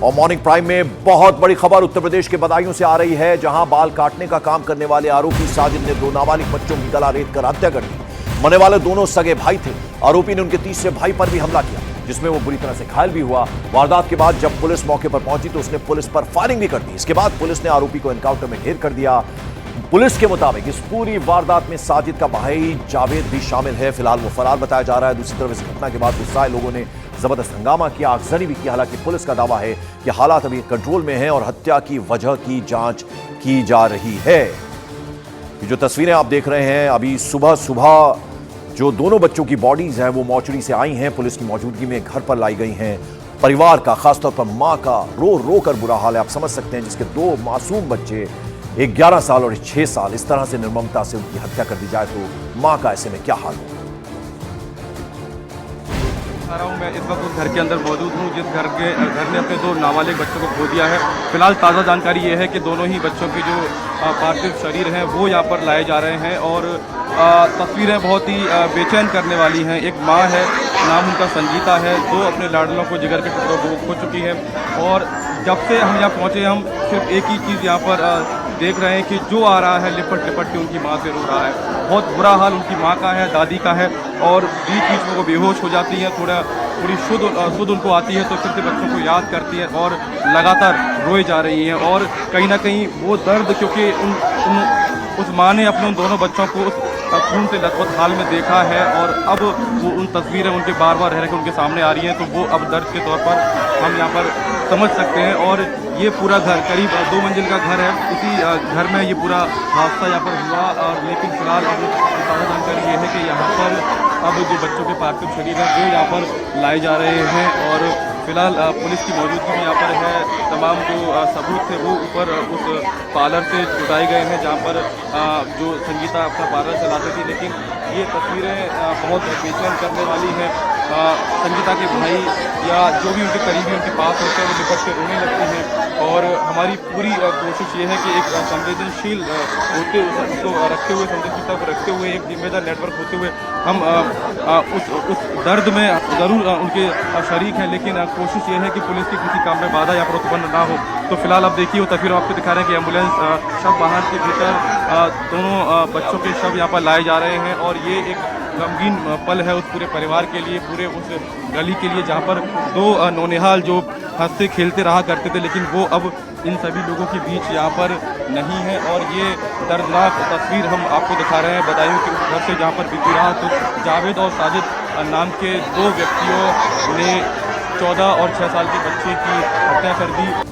और morning prime में बहुत बड़ी खबर उत्तर प्रदेश के बदायूं से आ रही है, जहां बाल काटने का काम करने वाले आरोपी साजिद ने 2 नाबालिग बच्चों की गला रेत कर हत्या कर दी। मरने वाले दोनों सगे भाई थे। आरोपी ने उनके तीसरे भाई पर भी हमला किया, जिसमें वो बुरी तरह से घायल भी हुआ। वारदात के बाद जब पुलिस मौके पर पहुंची तो उसने पुलिस पर फायरिंग भी कर दी। इसके बाद पुलिस ने आरोपी को एनकाउंटर में ढेर कर दिया। पुलिस के मुताबिक इस पूरी वारदात में साजिद का भाई जावेद भी शामिल है। फिलहाल वो फरार बताया जा रहा है। दूसरी तरफ इस घटना के बाद गुस्साए लोगों ने जबरदस्त हंगामा किया, आगजनी भी की। हालांकि पुलिस का दावा है कि हालात अभी कंट्रोल में हैं और हत्या की वजह की जांच की जा रही है। ये जो तस्वीरें आप देख रहे हैं, अभी सुबह सुबह जो दोनों बच्चों की बॉडीज हैं वो मॉर्चरी से आई हैं, पुलिस की मौजूदगी में घर पर लाई गई हैं। परिवार का, खासतौर पर मां का रो रो कर बुरा हाल है। आप समझ सकते हैं, जिसके 2 मासूम बच्चे, एक 11 साल और 6 साल, इस तरह से निर्ममता से उनकी हत्या कर दी जाए तो मां का ऐसे में क्या हाल होगा। मैं इस वक्त उस घर के अंदर मौजूद हूँ जिस घर ने अपने 2 नाबालिग बच्चों को खो दिया है। फिलहाल ताज़ा जानकारी ये है कि दोनों ही बच्चों के जो पार्थिव शरीर हैं वो यहाँ पर लाए जा रहे हैं और तस्वीरें बहुत ही बेचैन करने वाली हैं। एक माँ है, नाम उनका संगीता है, 2 अपने लाडलों को जिगर के टुकड़ों को खो चुकी है। और जब से हम यहाँ पहुँचे हम सिर्फ एक ही चीज़ यहाँ पर देख रहे हैं कि जो आ रहा है लिपट लिपट के उनकी माँ से रो रहा है। बहुत बुरा हाल उनकी माँ का है, दादी का है और बीच बीच में वो बेहोश हो जाती है। थोड़ी शुद्ध उनको आती है तो फिर से बच्चों को याद करती है और लगातार रोए जा रही हैं। और कहीं ना कहीं वो दर्द, क्योंकि उस माँ ने अपने उन दोनों बच्चों को उस खून से लथपथ हाल में देखा है और अब वो उन तस्वीरें उनके बार बार रह के उनके सामने आ रही हैं, तो वो अब दर्द के तौर पर हम यहाँ पर समझ सकते हैं। और ये पूरा घर करीब 2 मंजिल का घर है। इसी घर में ये पूरा हादसा यहाँ पर हुआ। और लेकिन फिलहाल अब ताज़ा जानकारी ये है कि यहाँ पर अब जो बच्चों के पार्थिव शरीर हैं वो यहाँ पर लाए जा रहे हैं और फिलहाल पुलिस की मौजूदगी में यहाँ पर है। तमाम जो सबूत थे वो ऊपर उस पार्लर से जुटाए गए हैं जहाँ पर जो संगीता अपना पार्लर चलाती थी। लेकिन ये तस्वीरें बहुत बेचैन करने वाली हैं। संगीता के भाई या जो भी उनके करीबी उनके पास होते हैं वो निपट के रोने लगते हैं। और हमारी पूरी कोशिश ये है कि एक संवेदनशील होते उसको रखते हुए, संवेदनशीलता को रखते हुए, एक जिम्मेदार नेटवर्क होते हुए हम उस दर्द में ज़रूर उनके शरीक हैं। लेकिन कोशिश ये है कि पुलिस की किसी काम में बाधा या पर उत्पन्न ना हो। तो फिलहाल आप देखिए वो तस्वीर आपको दिखा रहे हैं कि एम्बुलेंस शव वाहन के भीतर दोनों बच्चों के शव यहाँ पर लाए जा रहे हैं। और ये एक गमगीन पल है उस पूरे परिवार के लिए, पूरे उस गली के लिए जहाँ पर 2 नौनिहाल जो हंसते खेलते रहा करते थे, लेकिन वो अब इन सभी लोगों के बीच यहाँ पर नहीं है। और ये दर्दनाक तस्वीर हम आपको दिखा रहे हैं बदायूं के उस घर से जहाँ पर बीती रात तो जावेद और साजिद नाम के 2 व्यक्तियों ने 14 और 6 साल के बच्चे की हत्या कर दी।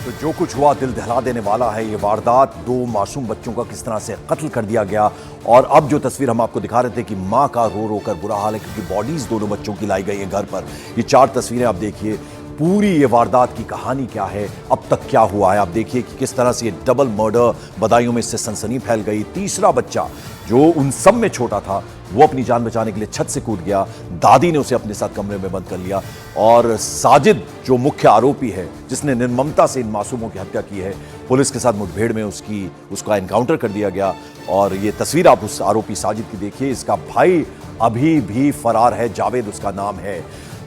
तो जो कुछ हुआ दिल दहला देने वाला है। ये वारदात 2 मासूम बच्चों का किस तरह से कत्ल कर दिया गया। और अब जो तस्वीर हम आपको दिखा रहे थे कि मां का रो रो कर बुरा हाल है, क्योंकि बॉडीज दोनों बच्चों की लाई गई है घर पर। ये 4 तस्वीरें आप देखिए, पूरी ये वारदात की कहानी क्या है, अब तक क्या हुआ है। आप देखिए कि किस तरह से ये डबल मर्डर, बदायूं में इससे सनसनी फैल गई। तीसरा बच्चा जो उन सब में छोटा था वो अपनी जान बचाने के लिए छत से कूद गया। दादी ने उसे अपने साथ कमरे में बंद कर लिया। और साजिद जो मुख्य आरोपी है, जिसने निर्ममता से इन मासूमों की हत्या की है, पुलिस के साथ मुठभेड़ में उसका एनकाउंटर कर दिया गया। और ये तस्वीर आप उस आरोपी साजिद की देखिए। इसका भाई अभी भी फरार है, जावेद उसका नाम है।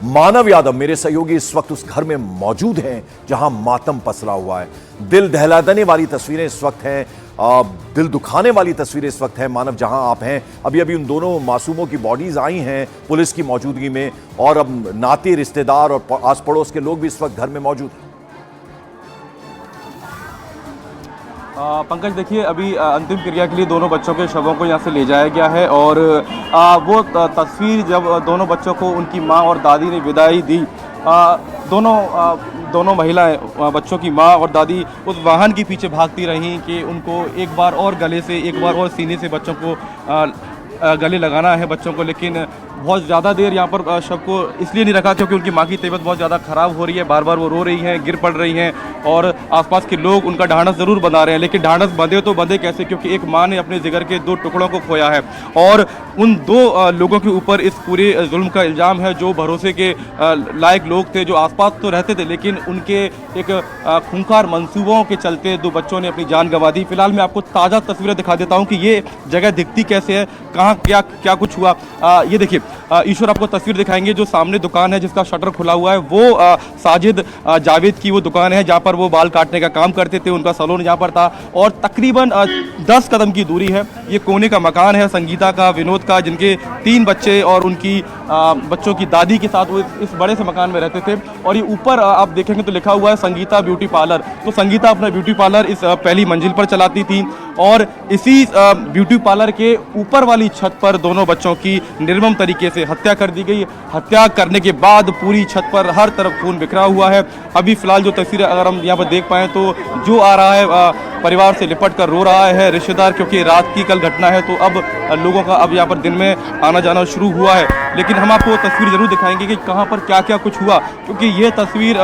मानव यादव मेरे सहयोगी इस वक्त उस घर में मौजूद हैं जहां मातम पसरा हुआ है। दिल दहला देने वाली तस्वीरें इस वक्त हैं, दिल दुखाने वाली तस्वीरें इस वक्त हैं। मानव, जहां आप हैं, अभी उन दोनों मासूमों की बॉडीज आई हैं पुलिस की मौजूदगी में, और अब नाते रिश्तेदार और आस पड़ोस के लोग भी इस वक्त घर में मौजूद हैं। पंकज, देखिए अभी अंतिम क्रिया के लिए दोनों बच्चों के शवों को यहाँ से ले जाया गया है। और वो तस्वीर जब दोनों बच्चों को उनकी माँ और दादी ने विदाई दी, दोनों महिलाएं, बच्चों की माँ और दादी उस वाहन के पीछे भागती रहीं कि उनको एक बार और गले से, एक बार और सीने से बच्चों को गले लगाना है बच्चों को। लेकिन बहुत ज़्यादा देर यहाँ पर शव को इसलिए नहीं रखा क्योंकि उनकी माँ की तबीयत बहुत ज़्यादा ख़राब हो रही है। बार बार वो रो रही हैं, गिर पड़ रही हैं और आसपास के लोग उनका ढांढस ज़रूर बंधा रहे हैं। लेकिन ढांढस बंधे तो बंधे कैसे, क्योंकि एक माँ ने अपने जिगर के 2 टुकड़ों को खोया है। और उन 2 लोगों के ऊपर इस पूरे जुल्म का इल्ज़ाम है, जो भरोसे के लायक लोग थे, जो आसपास तो रहते थे, लेकिन उनके एक खूंखार मंसूबों के चलते 2 बच्चों ने अपनी जान गंवा दी। फिलहाल मैं आपको ताज़ा तस्वीरें दिखा देता हूँ कि ये जगह दिखती कैसे है, कहाँ क्या कुछ हुआ। ये देखिए, ईश्वर आपको तस्वीर दिखाएंगे। जो सामने दुकान है जिसका शटर खुला हुआ है वो साजिद जावेद की वो दुकान है जहाँ पर वो बाल काटने का काम करते थे, उनका सैलून यहाँ पर था और तकरीबन 10 कदम की दूरी है। ये कोने का मकान है संगीता का, विनोद का, जिनके 3 बच्चे और उनकी बच्चों की दादी के साथ वो इस बड़े से मकान में रहते थे। और ये ऊपर आप देखेंगे तो लिखा हुआ है संगीता ब्यूटी पार्लर। तो संगीता अपना ब्यूटी पार्लर इस पहली मंजिल पर चलाती थी और इसी ब्यूटी पार्लर के ऊपर वाली छत पर दोनों बच्चों की निर्मम तरीके से हत्या कर दी गई। हत्या करने के बाद पूरी छत पर हर तरफ खून बिखरा हुआ है। अभी फिलहाल जो तस्वीर अगर हम यहाँ पर देख पाएँ तो जो आ रहा है परिवार से लिपट कर रो रहा है रिश्तेदार, क्योंकि रात की कल घटना है तो अब लोगों का अब यहाँ पर दिन में आना जाना शुरू हुआ है। लेकिन हम आपको तस्वीर जरूर दिखाएंगे कि कहाँ पर क्या क्या कुछ हुआ, क्योंकि ये तस्वीर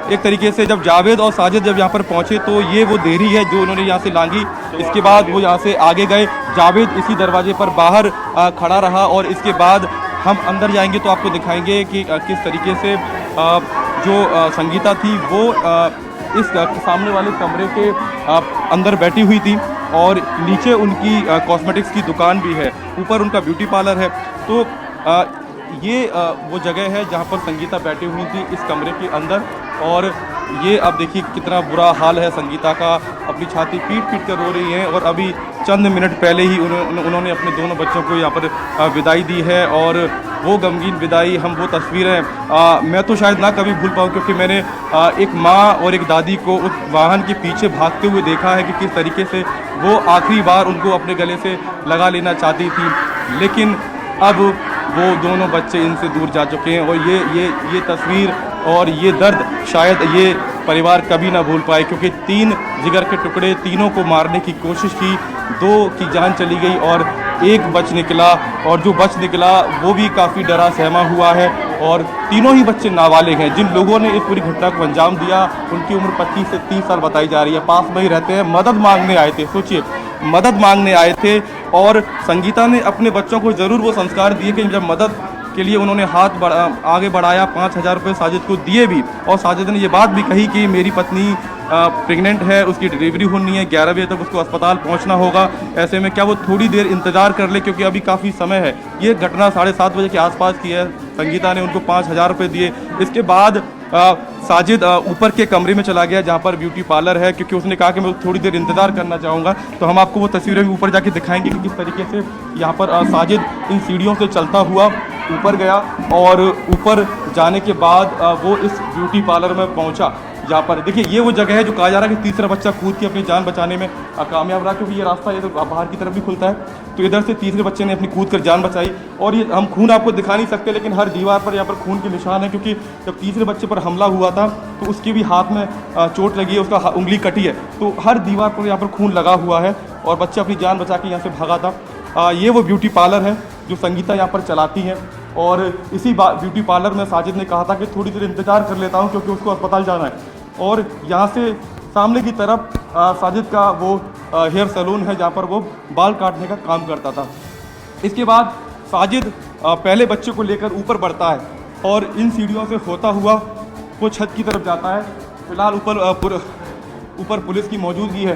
एक तरीके से जब जावेद और साजिद जब यहाँ पर पहुँचे तो ये वो देरी है जो उन्होंने यहाँ से लांगी। इसके बाद वो यहाँ से आगे गए, जावेद इसी दरवाजे पर बाहर खड़ा रहा और इसके बाद हम अंदर जाएंगे तो आपको दिखाएंगे कि किस तरीके से जो संगीता थी वो इस सामने वाले कमरे के अंदर बैठी हुई थी और नीचे उनकी कॉस्मेटिक्स की दुकान भी है, ऊपर उनका ब्यूटी पार्लर है। तो ये वो जगह है जहाँ पर संगीता बैठी हुई थी इस कमरे के अंदर। और ये अब देखिए कितना बुरा हाल है संगीता का, अपनी छाती पीट पीट कर रो रही है और अभी चंद मिनट पहले ही उन्होंने अपने दोनों बच्चों को यहाँ पर विदाई दी है। और वो गमगीन विदाई, हम वो तस्वीरें मैं तो शायद ना कभी भूल पाऊँ, क्योंकि मैंने एक माँ और एक दादी को उस वाहन के पीछे भागते हुए देखा है कि किस तरीके से वो आखिरी बार उनको अपने गले से लगा लेना चाहती थी, लेकिन अब वो दोनों बच्चे इनसे दूर जा चुके हैं। और ये तस्वीर और ये दर्द शायद ये परिवार कभी ना भूल पाए, क्योंकि 3 जिगर के टुकड़े, तीनों को मारने की कोशिश की, 2 की जान चली गई और 1 बच निकला। और जो बच निकला वो भी काफ़ी डरा सहमा हुआ है और तीनों ही बच्चे नाबालिग हैं। जिन लोगों ने इस पूरी घटना को अंजाम दिया उनकी उम्र 25 से 30 साल बताई जा रही है, पास में ही रहते हैं, मदद मांगने आए थे। सोचिए, मदद मांगने आए थे और संगीता ने अपने बच्चों को ज़रूर वो संस्कार दिए कि जब मदद के लिए उन्होंने हाथ आगे बढ़ाया, 5,000 रुपये साजिद को दिए भी। और साजिद ने ये बात भी कही कि मेरी पत्नी प्रेग्नेंट है, उसकी डिलीवरी होनी है, 11 बजे तक उसको अस्पताल पहुंचना होगा, ऐसे में क्या वो थोड़ी देर इंतज़ार कर ले, क्योंकि अभी काफ़ी समय है। ये घटना 7:30 बजे के आसपास की है। संगीता ने उनको 5,000 रुपये दिए। इसके बाद साजिद ऊपर के कमरे में चला गया जहाँ पर ब्यूटी पार्लर है, क्योंकि उसने कहा कि मैं थोड़ी देर इंतज़ार करना चाहूँगा। तो हम आपको वो तस्वीरें भी ऊपर जाके दिखाएंगे कि किस तरीके से यहाँ पर साजिद इन सीढ़ियों से चलता हुआ ऊपर गया और ऊपर जाने के बाद वो इस ब्यूटी पार्लर में पहुँचा जहाँ पर देखिए ये वो जगह है जो कहा जा रहा है कि तीसरा बच्चा कूद के अपनी जान बचाने में कामयाब रहा, क्योंकि ये रास्ता ये तो बाहर की तरफ भी खुलता है। तो इधर से तीसरे बच्चे ने अपनी कूद कर जान बचाई। और ये हम खून आपको दिखा नहीं सकते, लेकिन हर दीवार पर यहाँ पर खून के निशान है, क्योंकि जब तीसरे बच्चे पर हमला हुआ था तो उसके भी हाथ में चोट लगी है, उसका उंगली कटी है। तो हर दीवार पर यहाँ पर खून लगा हुआ है और बच्चा अपनी जान बचा के यहाँ से भागा था। ये वो ब्यूटी पार्लर है जो संगीता यहाँ पर चलाती हैं और इसी ब्यूटी पार्लर में साजिद ने कहा था कि थोड़ी देर इंतज़ार कर लेता हूँ क्योंकि उसको अस्पताल जाना है। और यहाँ से सामने की तरफ साजिद का वो हेयर सैलून है जहाँ पर वो बाल काटने का काम करता था। इसके बाद साजिद पहले बच्चे को लेकर ऊपर बढ़ता है और इन सीढ़ियों से होता हुआ वो छत की तरफ जाता है। फिलहाल ऊपर पुलिस की मौजूदगी है।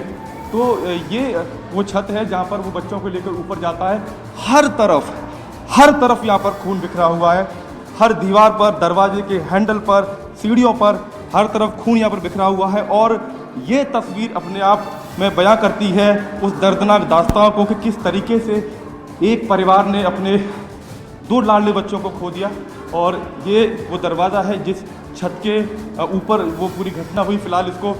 तो ये वो छत है जहाँ पर वो बच्चों को लेकर ऊपर जाता है। हर तरफ यहाँ पर खून बिखरा हुआ है, हर दीवार पर, दरवाजे के हैंडल पर, सीढ़ियों पर, हर तरफ खून यहाँ पर बिखरा हुआ है। और ये तस्वीर अपने आप में बयां करती है उस दर्दनाक दास्तां को कि किस तरीके से एक परिवार ने अपने 2 लाडले बच्चों को खो दिया। और ये वो दरवाज़ा है जिस छत के ऊपर वो पूरी घटना हुई। फिलहाल इसको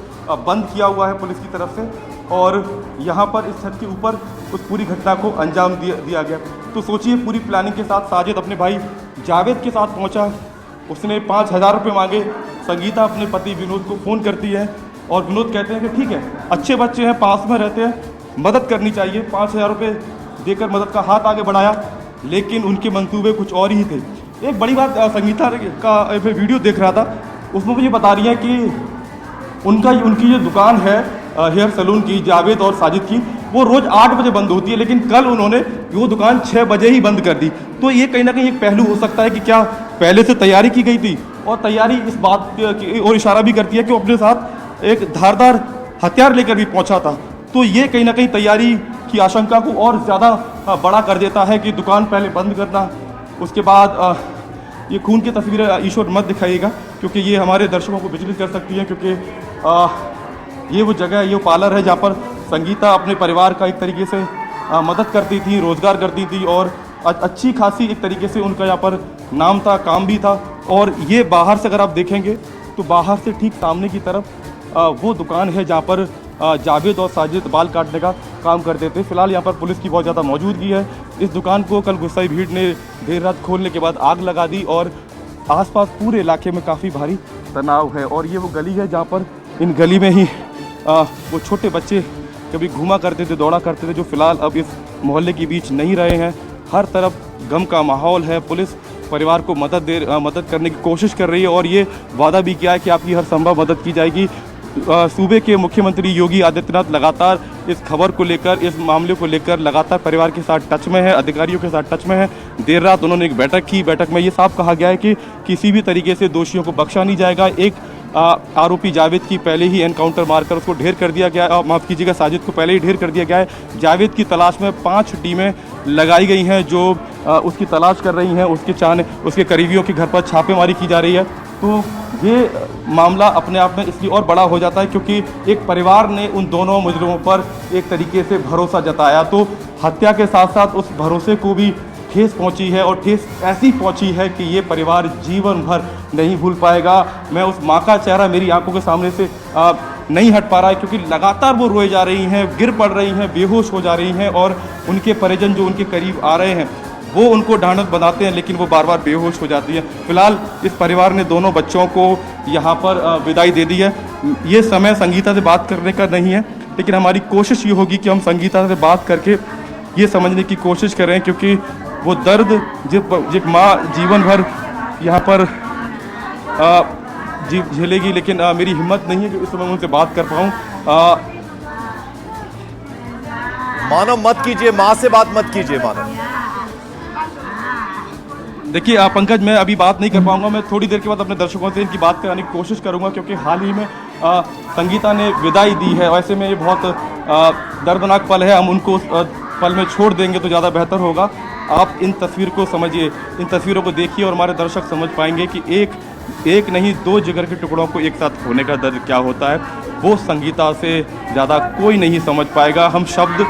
बंद किया हुआ है पुलिस की तरफ से और यहाँ पर इस छत के ऊपर उस पूरी घटना को अंजाम दिया गया। तो सोचिए, पूरी प्लानिंग के साथ साजिद अपने भाई जावेद के साथ पहुँचा। उसने 5,000 रुपये मांगे। संगीता अपने पति विनोद को फ़ोन करती है और विनोद कहते हैं कि ठीक है, अच्छे बच्चे हैं, पास में रहते हैं, मदद करनी चाहिए। 5,000 रुपये देकर मदद का हाथ आगे बढ़ाया, लेकिन उनके मंसूबे कुछ और ही थे। एक बड़ी बात, संगीता का वीडियो देख रहा था, उसमें मुझे बता रही है कि उनकी जो दुकान है हेयर सैलून की, जावेद और साजिद की, वो रोज़ 8 बजे बंद होती है, लेकिन कल उन्होंने वो दुकान 6 बजे ही बंद कर दी। तो ये कहीं ना कहीं एक पहलू हो सकता है कि क्या पहले से तैयारी की गई थी, और तैयारी इस बात की और इशारा भी करती है कि वो अपने साथ एक धारदार हथियार लेकर भी पहुंचा था। तो ये कहीं ना कहीं तैयारी की आशंका को और ज़्यादा बड़ा कर देता है कि दुकान पहले बंद करना, उसके बाद ये खून की तस्वीरें ईश्वर मत दिखाइएगा, क्योंकि ये हमारे दर्शकों को विचलित कर सकती है, क्योंकि ये वो जगह है, ये वो पार्लर है जहाँ पर संगीता अपने परिवार का एक तरीके से मदद करती थी, रोज़गार करती थी और अच्छी खासी एक तरीके से उनका यहाँ पर नाम था, काम भी था। और ये बाहर से अगर आप देखेंगे तो बाहर से ठीक सामने की तरफ वो दुकान है जहाँ पर जावेद और साजिद बाल काटने का काम करते थे। फिलहाल यहाँ पर पुलिस की बहुत ज़्यादा मौजूदगी है। इस दुकान को कल गुस्साई भीड़ ने देर रात खोलने के बाद आग लगा दी और आसपास पूरे इलाके में काफ़ी भारी तनाव है। और ये वो गली है जहाँ पर इन गली में ही वो छोटे बच्चे कभी घूमा करते थे, दौड़ा करते थे, जो फिलहाल अब इस मोहल्ले के बीच नहीं रहे हैं। हर तरफ गम का माहौल है। पुलिस परिवार को मदद करने की कोशिश कर रही है और ये वादा भी किया है कि आपकी हर संभव मदद की जाएगी। सूबे के मुख्यमंत्री योगी आदित्यनाथ लगातार इस खबर को लेकर, इस मामले को लेकर लगातार परिवार के साथ टच में है, अधिकारियों के साथ टच में है। देर रात उन्होंने एक बैठक की। बैठक में ये साफ कहा गया है कि किसी भी तरीके से दोषियों को बख्शा नहीं जाएगा। एक आरोपी जावेद की पहले ही एनकाउंटर मारकर उसको ढेर कर दिया गया, माफ़ कीजिएगा, साजिद को पहले ही ढेर कर दिया गया है। जावेद की तलाश में 5 टीमें लगाई गई हैं जो उसकी तलाश कर रही हैं। उसके करीबियों के घर पर छापेमारी की जा रही है। तो ये मामला अपने आप में इसलिए और बड़ा हो जाता है क्योंकि एक परिवार ने उन दोनों मुजरिमों पर एक तरीके से भरोसा जताया, तो हत्या के साथ साथ उस भरोसे को भी ठेस पहुंची है और ठेस ऐसी पहुंची है कि ये परिवार जीवन भर नहीं भूल पाएगा। मैं उस माँ का चेहरा मेरी आंखों के सामने से नहीं हट पा रहा है, क्योंकि लगातार वो रोए जा रही हैं, गिर पड़ रही हैं, बेहोश हो जा रही हैं और उनके परिजन जो उनके करीब आ रहे हैं वो उनको ढांढस बनाते हैं, लेकिन वो बार बार बेहोश हो जाती हैं। फिलहाल इस परिवार ने दोनों बच्चों को यहाँ पर विदाई दे दी है। ये समय संगीता से बात करने का नहीं है, लेकिन हमारी कोशिश ये होगी कि हम संगीता से बात करके ये समझने की कोशिश करें, क्योंकि वो दर्द जब माँ जीवन भर यहाँ पर झेलेगी, लेकिन मेरी हिम्मत नहीं है कि उस समय उनसे बात कर पाऊँ। मानव मत कीजिए, माँ से बात मत कीजिए मानव। देखिए पंकज, मैं अभी बात नहीं कर पाऊंगा। मैं थोड़ी देर के बाद अपने दर्शकों से इनकी बात कराने की कोशिश करूंगा, क्योंकि हाल ही में संगीता ने विदाई दी है। वैसे में ये बहुत दर्दनाक पल है, हम उनको उस पल में छोड़ देंगे तो ज़्यादा बेहतर होगा। आप इन तस्वीर को समझिए, इन तस्वीरों को देखिए और हमारे दर्शक समझ पाएंगे कि एक नहीं 2 जिगर के टुकड़ों को एक साथ खोने का दर्द क्या होता है। वो संगीता से ज़्यादा कोई नहीं समझ पाएगा। हम शब्द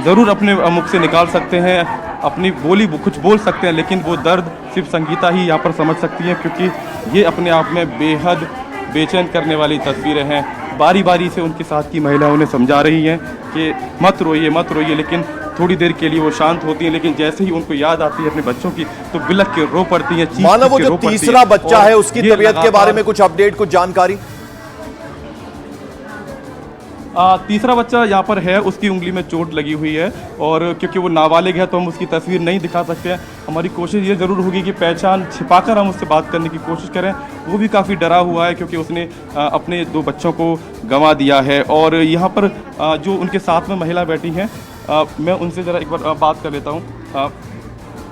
ज़रूर अपने मुख से निकाल सकते हैं, अपनी बोली कुछ बोल सकते हैं, लेकिन वो दर्द सिर्फ संगीता ही यहाँ पर समझ सकती है, क्योंकि ये अपने आप में बेहद बेचैन करने वाली तस्वीरें हैं। बारी बारी से उनके साथ की महिला उन्हें समझा रही हैं कि मत रोइए, लेकिन थोड़ी देर के लिए वो शांत होती हैं, लेकिन जैसे ही उनको याद आती है अपने बच्चों की तो बिलख के रो पड़ती हैं। मानो वो जो तीसरा बच्चा है उसकी तबीयत के बारे में कुछ अपडेट, कुछ जानकारी? तीसरा बच्चा यहाँ पर है, उसकी उंगली में चोट लगी हुई है और क्योंकि वो नाबालिग है तो हम उसकी तस्वीर नहीं दिखा सकते हैं। हमारी कोशिश ये ज़रूर होगी कि पहचान छिपाकर हम उससे बात करने की कोशिश करें। वो भी काफ़ी डरा हुआ है क्योंकि उसने अपने 2 बच्चों को गंवा दिया है। और यहाँ पर जो उनके साथ में महिला बैठी हैं, मैं उनसे ज़रा एक बार बात कर लेता हूँ।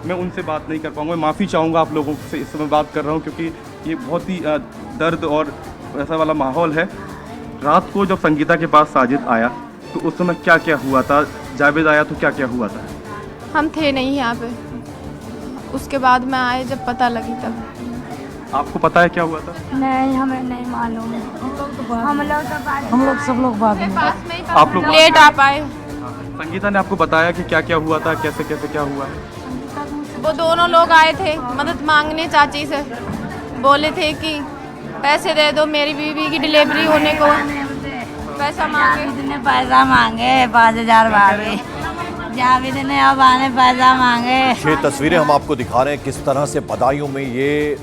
मैं उनसे बात नहीं कर पाऊँगा, माफ़ी चाहूँगा आप लोगों से इस समय बात कर रहा हूँ, क्योंकि ये बहुत ही दर्द और ऐसा वाला माहौल है। रात को जब संगीता के पास साजिद आया तो उस समय क्या क्या हुआ था? जावेद आया तो क्या क्या हुआ था? हम थे नहीं यहाँ पे, उसके बाद में आए जब पता लगी तब। आपको पता है क्या हुआ था? नहीं, हमें नहीं मालूम। हम लोग सब लोग बाद में आप लोग लेट आ पाए। संगीता ने आपको बताया कि क्या क्या हुआ था, कैसे कैसे क्या हुआ है? वो दोनों लोग आए थे मदद मांगने, चाची से बोले थे कि पैसे दे दो, मेरी बीवी की डिलीवरी होने को पैसा मांगे। इतने पैसा मांगे, 5000 मांगे। जावेद ने अब आने पैसा मांगे। ये तस्वीरें हम आपको दिखा रहे हैं किस तरह से बदायूं में ये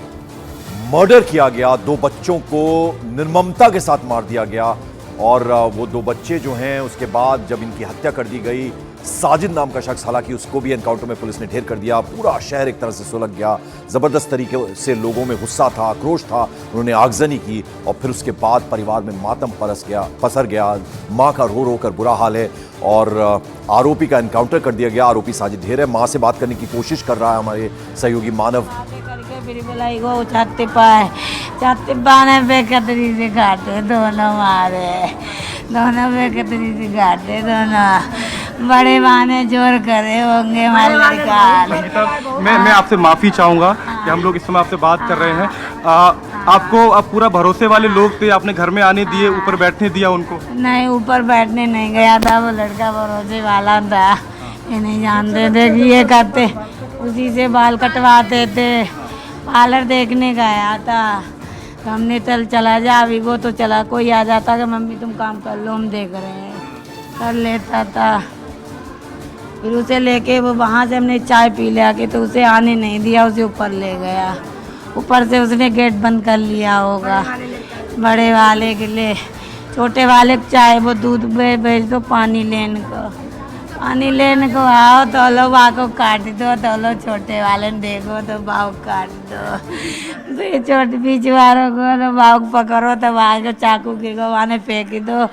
मर्डर किया गया, 2 बच्चों को निर्ममता के साथ मार दिया गया। और वो 2 बच्चे जो हैं उसके बाद जब इनकी हत्या कर दी गई, साजिद नाम का शख्स, हालांकि उसको भी एनकाउंटर में पुलिस ने ढेर कर दिया। पूरा शहर एक तरह से सुलग गया, ज़बरदस्त तरीके से लोगों में गुस्सा था, आक्रोश था, उन्होंने आगजनी की और फिर उसके बाद परिवार में मातम पसर गया। माँ का रो रो कर बुरा हाल है और आरोपी का एनकाउंटर कर दिया गया। आरोपी साजिद ढेर है। माँ से बात करने की कोशिश कर रहा है हमारे सहयोगी मानव। दोनों मारे, दोनों बेकदरी से काटे, दोनों बड़े बहाने जोर करे होंगे हमारे लड़का। संगीता, मैं आपसे माफ़ी चाहूँगा कि हम लोग इस समय आपसे बात कर रहे हैं। आपको अब पूरा भरोसे वाले लोग थे, आपने घर में आने दिए, ऊपर बैठने दिया उनको? नहीं, ऊपर बैठने नहीं गया था, वो लड़का भरोसे वाला था, ये नहीं जानते थे कि ये करते, उसी से बाल कटवाते थे। पार्लर देखने गया था तो हमने चला जा अभी, वो तो चला, कोई आ जाता कि मम्मी तुम काम कर लो हम देख रहे हैं, कर लेता था। फिर उसे लेके वो वहाँ से हमने चाय पी लिया के, तो उसे आने नहीं दिया, उसे ऊपर ले गया, ऊपर से उसने गेट बंद कर लिया होगा। बड़े वाले के लिए, छोटे वाले को चाहे वो दूध भेज दो, पानी लेने को आओ तो लो बाँ को काट दो, तो लो छोटे वाले देखो तो बाँ को काट दो, तो ये छोटे बीच वालों को तो बाँ को पकड़ो तो वहाँ को चाकू के को वहाँ फेंक दो,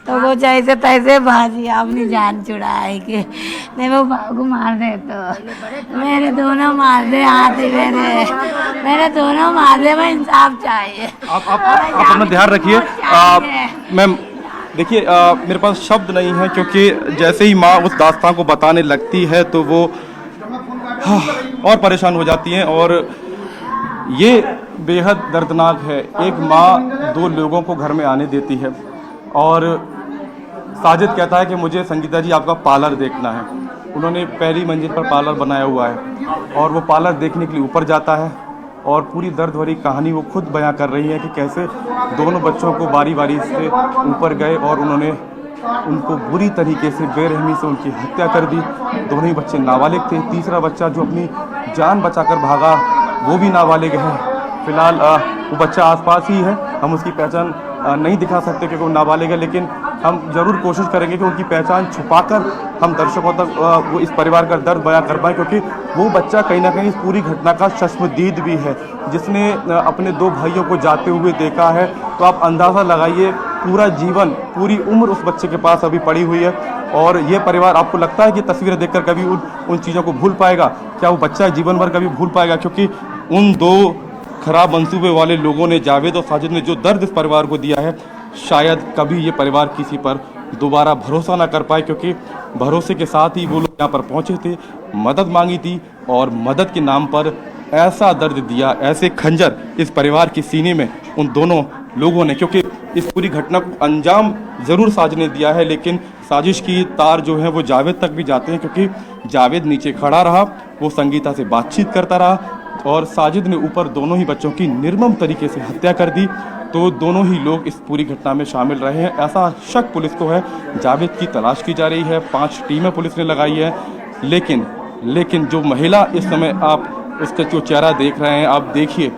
तो वो जैसे तैसे भाजी अपनी जान छुड़ाए के नहीं, वो बाँ को मार दे तो मेरे दोनों मार दे, हाथ ही मेरे दोनों मार दे, मैं इंसाफ चाहिए। आप अपना ध्यान रखिए। मैम देखिए, मेरे पास शब्द नहीं है, क्योंकि जैसे ही माँ उस दास्तान को बताने लगती है तो वो और परेशान हो जाती हैं, और ये बेहद दर्दनाक है। एक माँ दो लोगों को घर में आने देती है और साजिद कहता है कि मुझे संगीता जी आपका पार्लर देखना है। उन्होंने पहली मंजिल पर पार्लर बनाया हुआ है और वो पार्लर देखने के लिए ऊपर जाता है और पूरी दर्द भरी कहानी वो खुद बयां कर रही है कि कैसे दोनों बच्चों को बारी बारी से ऊपर गए और उन्होंने उनको बुरी तरीके से बेरहमी से उनकी हत्या कर दी। दोनों ही बच्चे नाबालिग थे। तीसरा बच्चा जो अपनी जान बचाकर भागा वो भी नाबालिग है। फिलहाल वो बच्चा आसपास ही है, हम उसकी पहचान नहीं दिखा सकते क्योंकि वो नाबालिग है, लेकिन हम ज़रूर कोशिश करेंगे कि उनकी पहचान छुपाकर हम दर्शकों तक वो इस परिवार का दर्द बयां कर पाएँ, क्योंकि वो बच्चा कहीं ना कहीं इस पूरी घटना का चश्मदीद भी है, जिसने अपने दो भाइयों को जाते हुए देखा है। तो आप अंदाज़ा लगाइए, पूरा जीवन, पूरी उम्र उस बच्चे के पास अभी पड़ी हुई है और ये परिवार, आपको लगता है कि तस्वीरें देखकर कभी उन चीज़ों को भूल पाएगा? क्या वो बच्चा जीवन भर कभी भूल पाएगा? क्योंकि उन दो खराब मंसूबे वाले लोगों ने, जावेद और साजिद ने, जो दर्द इस परिवार को दिया है, शायद कभी ये परिवार किसी पर दोबारा भरोसा ना कर पाए, क्योंकि भरोसे के साथ ही वो लोग यहाँ पर पहुँचे थे, मदद मांगी थी और मदद के नाम पर ऐसा दर्द दिया, ऐसे खंजर इस परिवार के सीने में उन दोनों लोगों ने। क्योंकि इस पूरी घटना को अंजाम ज़रूर साजिद ने दिया है, लेकिन साजिश की तार जो है वो जावेद तक भी जाते हैं, क्योंकि जावेद नीचे खड़ा रहा, वो संगीता से बातचीत करता रहा और साजिद ने ऊपर दोनों ही बच्चों की निर्मम तरीके से हत्या कर दी। तो दोनों ही लोग इस पूरी घटना में शामिल रहे हैं, ऐसा शक पुलिस को है। जावेद की तलाश की जा रही है, 5 टीमें पुलिस ने लगाई है, लेकिन जो महिला इस समय आप उसका जो चेहरा देख रहे हैं, आप देखिए,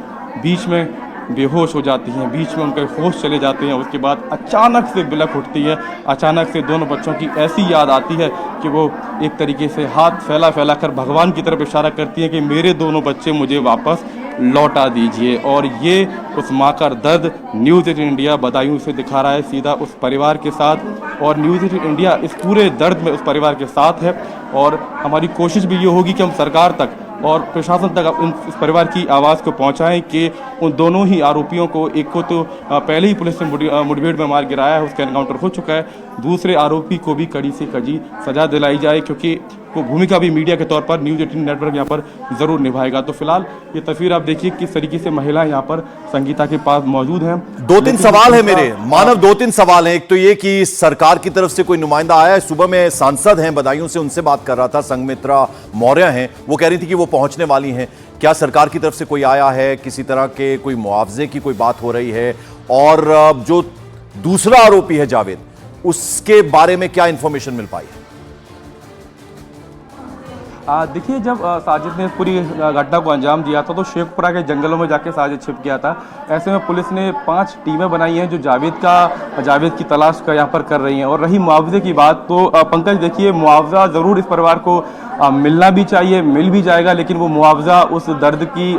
बीच में बेहोश हो जाती हैं, बीच में उनके होश चले जाते हैं, उसके बाद अचानक से बिलख उठती है, अचानक से दोनों बच्चों की ऐसी याद आती है कि वो एक तरीके से हाथ फैला कर भगवान की तरफ इशारा करती है कि मेरे दोनों बच्चे मुझे वापस लौटा दीजिए। और ये उस माँ का दर्द न्यूज़ 18 इंडिया बदायूं से दिखा रहा है सीधा उस परिवार के साथ, और न्यूज़ 18 इंडिया इस पूरे दर्द में उस परिवार के साथ है। और हमारी कोशिश भी ये होगी कि हम सरकार तक और प्रशासन तक इस परिवार की आवाज़ को पहुंचाएं कि उन दोनों ही आरोपियों को, एक को तो पहले ही पुलिस ने मुठभेड़ में मार गिराया है, उसका एनकाउंटर हो चुका है, दूसरे आरोपी को भी कड़ी से कड़ी सजा दिलाई जाए, क्योंकि वो भूमिका भी मीडिया के तौर पर न्यूज़ 18 नेटवर्क यहाँ पर ज़रूर निभाएगा। तो फिलहाल ये तस्वीर आप देखिए किस तरीके से महिलाएं यहाँ पर संगीता के पास मौजूद हैं। 2-3 सवाल है मेरे मानव, 2-3 सवाल हैं। एक तो ये कि सरकार की तरफ से कोई नुमाइंदा आया है? सुबह में सांसद हैं बदायूं से, उनसे बात कर रहा था, संघमित्रा मौर्य हैं, वो कह रही थी कि वो पहुंचने वाली हैं। क्या सरकार की तरफ से कोई आया है? किसी तरह के कोई मुआवजे की कोई बात हो रही है? और जो दूसरा आरोपी है जावेद, उसके बारे में क्या इंफॉर्मेशन मिल पाई है? देखिए, जब साजिद ने पूरी घटना को अंजाम दिया था तो शेखपुरा के जंगलों में जाके साजिद छिप गया था। ऐसे में पुलिस ने 5 टीमें बनाई हैं जो जावेद की तलाश का यहाँ पर कर रही हैं। और रही मुआवजे की बात, तो पंकज देखिए, मुआवजा ज़रूर इस परिवार को मिलना भी चाहिए, मिल भी जाएगा, लेकिन वो मुआवजा उस दर्द की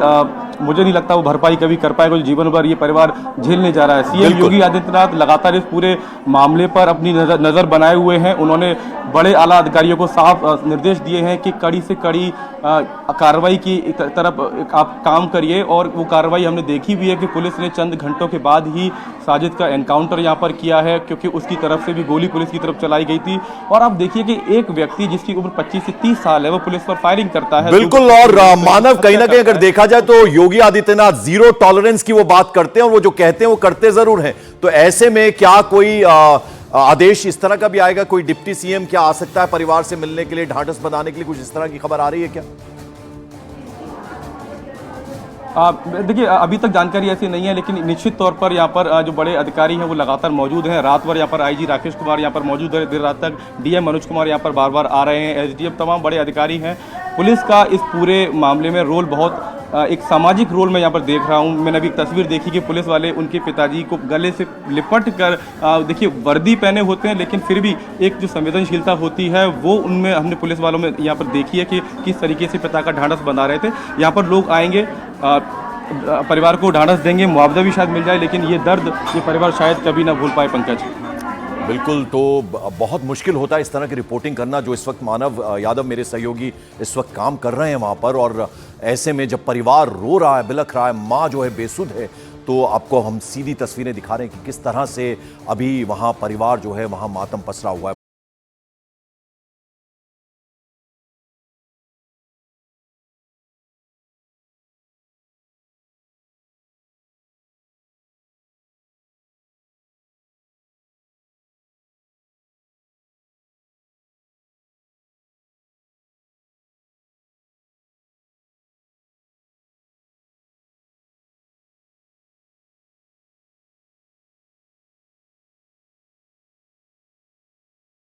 मुझे नहीं लगता वो भरपाई कभी कर पाएगा जो जीवन भर ये परिवार झेलने जा रहा है। सीएम योगी आदित्यनाथ लगातार इस पूरे मामले पर अपनी नज़र बनाए हुए हैं। उन्होंने बड़े आला अधिकारियों को साफ निर्देश दिए हैं कि कड़ी से कड़ी कार्रवाई की तरफ आप काम करिए, और वो कार्रवाई हमने देखी भी है कि पुलिस ने चंद घंटों के बाद ही साजिद का एनकाउंटर यहाँ पर फायर किया है, क्योंकि उसकी तरफ से भी गोली पुलिस की तरफ चलाई गई थी। और आप देखिए कि एक व्यक्ति जिसकी उम्र 25 से 30 साल है वो पुलिस पर फायरिंग करता है। बिल्कुल। और मानव, कहीं ना कहीं अगर देखा जाए तो योगी आदित्यनाथ जीरो टॉलरेंस की वो बात करते हैं और वो जो कहते हैं वो करते जरूर हैं। तो ऐसे में क्या कोई आदेश इस तरह का भी आएगा? कोई डिप्टी सीएम क्या आ सकता है परिवार से मिलने के लिए, ढांढस बंधाने के लिए? कुछ इस तरह की खबर आ रही है क्या? देखिए, अभी तक जानकारी ऐसी नहीं है, लेकिन निश्चित तौर पर यहाँ पर जो बड़े अधिकारी हैं वो लगातार मौजूद हैं। रात भर यहाँ पर आईजी राकेश कुमार यहाँ पर मौजूद है, देर रात तक डीएम मनोज कुमार यहाँ पर बार बार आ रहे हैं, एसडीएम, तमाम बड़े अधिकारी हैं। पुलिस का इस पूरे मामले में रोल बहुत एक सामाजिक रोल मैं यहाँ पर देख रहा हूँ। मैंने अभी एक तस्वीर देखी कि पुलिस वाले उनके पिताजी को गले से लिपट कर, देखिए वर्दी पहने होते हैं, लेकिन फिर भी एक जो संवेदनशीलता होती है वो उनमें हमने पुलिस वालों में यहाँ पर देखी है कि किस तरीके से पिता का ढांढस बंधा रहे थे। यहाँ पर लोग आएंगे, परिवार को ढांढस देंगे, मुआवजा भी शायद मिल जाए, लेकिन ये दर्द ये परिवार शायद कभी ना भूल पाए। पंकज, बिल्कुल। तो बहुत मुश्किल होता है इस तरह की रिपोर्टिंग करना, जो इस वक्त मानव यादव मेरे सहयोगी इस वक्त काम कर रहे हैं वहां पर। और ऐसे में जब परिवार रो रहा है, बिलख रहा है, माँ जो है बेसुध है, तो आपको हम सीधी तस्वीरें दिखा रहे हैं कि किस तरह से अभी वहां परिवार जो है वहां मातम पसरा हुआ है।